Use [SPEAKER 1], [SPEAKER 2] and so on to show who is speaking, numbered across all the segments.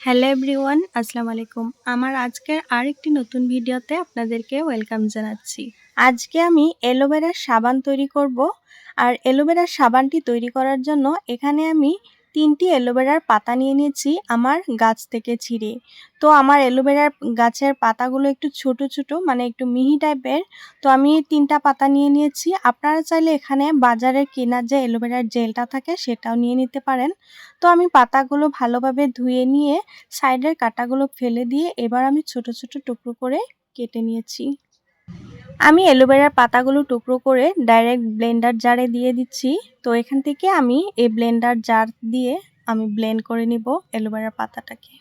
[SPEAKER 1] Hello everyone, আসসালামু আলাইকুম। আমার আজকের আরেকটি নতুন ভিডিওতে আপনাদেরকে ওয়েলকাম জানাচ্ছি। আজকে আমি অ্যালোভেরার সাবান তৈরি করব। আর অ্যালোভেরার সাবানটি তৈরি করার জন্য এখানে আমি 3টি অ্যালোভেরার পাতা নিয়ে নিয়েছি আমার গাছ থেকে ছিঁড়ে। তো আমার অ্যালোভেরার গাছের পাতাগুলো একটু ছোট ছোট, মানে একটু মিহি টাইপের। তো আমি 3টা পাতা নিয়ে নিয়েছি। আপনারা চাইলে এখানে বাজারের কেনা যে অ্যালোভেরার জেলটা থাকে সেটাও নিয়ে নিতে পারেন। তো আমি পাতাগুলো ভালোভাবে ধুয়ে নিয়ে সাইডের কাঁটাগুলো ফেলে দিয়ে এবার আমি ছোট ছোট টুকরো করে কেটে নিয়েছি। আমি অ্যালোভেরার পাতাগুলো টুকরো করে ডাইরেক্ট ব্লেন্ডার জারে দিয়ে দিচ্ছি। তো এখান থেকে আমি এই ব্লেন্ডার জার দিয়ে আমি ব্লেন্ড করে নিব অ্যালোভেরার পাতাটাকে।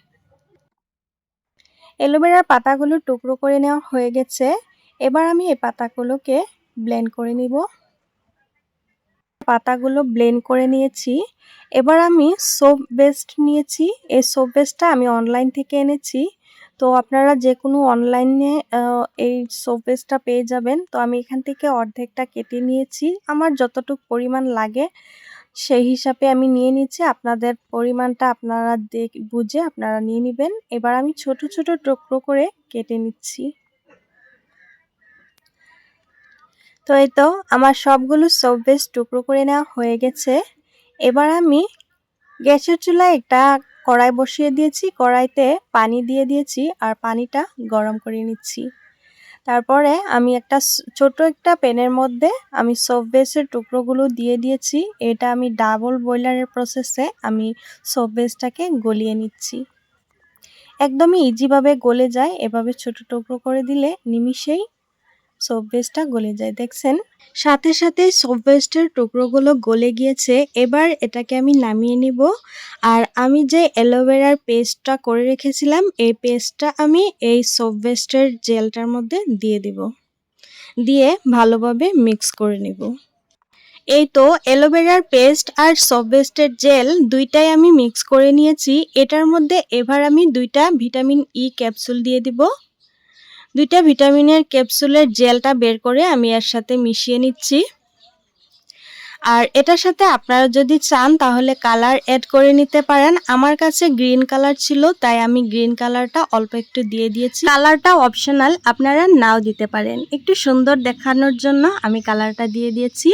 [SPEAKER 1] অ্যালোভেরার পাতাগুলো টুকরো করে নেওয়া হয়ে গেছে। এবার আমি এই পাতাগুলোকে ব্লেন্ড করে নিব। পাতাগুলো ব্লেন্ড করে নিয়েছি। এবার আমি সোপ বেস্ট নিয়েছি। এই সোপ বেস্টটা আমি অনলাইন থেকে এনেছি। তো আপনারা যে কোনো অনলাইনে এই সোপ বেস্টটা পেয়ে যাবেন। তো আমি এখান থেকে অর্ধেকটা কেটে নিয়েছি। আমার যতটুকু পরিমাণ লাগে সেই হিসাবে আমি নিয়ে নিচ্ছি। আপনাদের পরিমাণটা আপনারা বুঝে আপনারা নিয়ে নেবেন। এবার আমি ছোট ছোট টুকরো করে কেটে নিচ্ছি। তো এই তো আমার সবগুলো সোপ বেস্ট টুকরো করে নেওয়া হয়ে গেছে। এবার আমি গ্যাসের চুলায় একটা কড়াই বসিয়ে দিয়েছি। কড়াইতে পানি দিয়ে দিয়েছি আর পানিটা গরম করে নিচ্ছি। তারপরে আমি ছোট একটা প্যানের মধ্যে আমি সোপ বেসের টুকরোগুলো দিয়ে দিয়েছি। এটা আমি ডাবল বয়লারের প্রসেসে আমি সোপ বেসটাকে গলিয়ে নিচ্ছি। একদমই ইজিভাবে গলে যায়। এভাবে ছোট টুকরো করে দিলে নিমিষেই সোপ বেসটা গলে যায়। দেখছেন, সাথে সাথে সোপ বেসের টুকরোগুলো গলে গিয়েছে। এবার এটাকে আমি নামিয়ে নিব। আর আমি যে অ্যালোভেরার পেস্টটা করে রেখেছিলাম এই পেস্টটা আমি এই সোপ বেসের জেলটার মধ্যে দিয়ে দিব। দিয়ে ভালোভাবে মিক্স করে নিব। এই তো অ্যালোভেরার পেস্ট আর সোপ বেসের জেল দুইটাই আমি মিক্স করে নিয়েছি। এটার মধ্যে এবার আমি 2টা ভিটামিন ই ক্যাপসুল দিয়ে দিব। 2টা ভিটামিনের ক্যাপসুলের জেলটা বের করে আমি এর সাথে মিশিয়ে নিচ্ছি। আর এটার সাথে আপনারা যদি চান তাহলে কালার অ্যাড করে নিতে পারেন। আমার কাছে গ্রিন কালার ছিল তাই আমি গ্রিন কালারটা অল্প একটু দিয়ে দিয়েছি। কালারটা অপশনাল, আপনারা নাও দিতে পারেন। একটু সুন্দর দেখানোর জন্য আমি কালারটা দিয়ে দিয়েছি।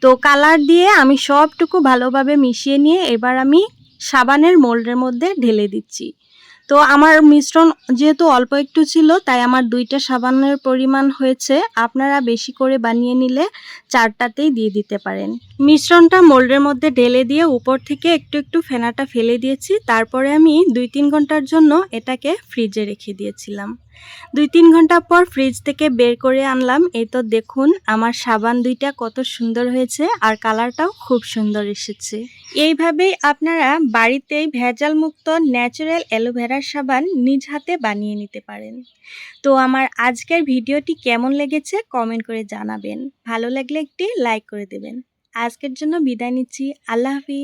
[SPEAKER 1] তো কালার দিয়ে আমি সবটুকু ভালোভাবে মিশিয়ে নিয়ে এবার আমি সাবানের মোল্ডের মধ্যে ঢেলে দিচ্ছি। তো আমার মিশ্রণ যেহেতু অল্প একটু ছিল তাই আমার 2টা সাবানের পরিমাণ হয়েছে। আপনারা বেশি করে বানিয়ে নিলে 4টাতেই দিয়ে দিতে পারেন। মিশ্রণটা মোল্ডের মধ্যে ঢেলে দিয়ে উপর থেকে একটু একটু ফেনাটা ফেলে দিয়েছি। তারপরে আমি 2-3 ঘন্টার জন্য এটাকে ফ্রিজে রেখে দিয়েছিলাম। 2-3 ঘন্টা পর ফ্রিজ থেকে বের করে আনলাম। এই তো দেখুন আমার সাবান 2টা কত সুন্দর হয়েছে আর কালারটাও খুব সুন্দর এসেছে। এইভাবেই আপনারা বাড়িতেই ভেজাল মুক্ত ন্যাচারাল অ্যালোভেরার সাবান নিজ হাতে বানিয়ে নিতে পারেন। তো আমার আজকের ভিডিওটি কেমন লেগেছে কমেন্ট করে জানাবেন। ভালো লাগলে একটি লাইক করে দেবেন। আজকের জন্য বিদায় নিচ্ছি। আল্লাহ হাফিজ।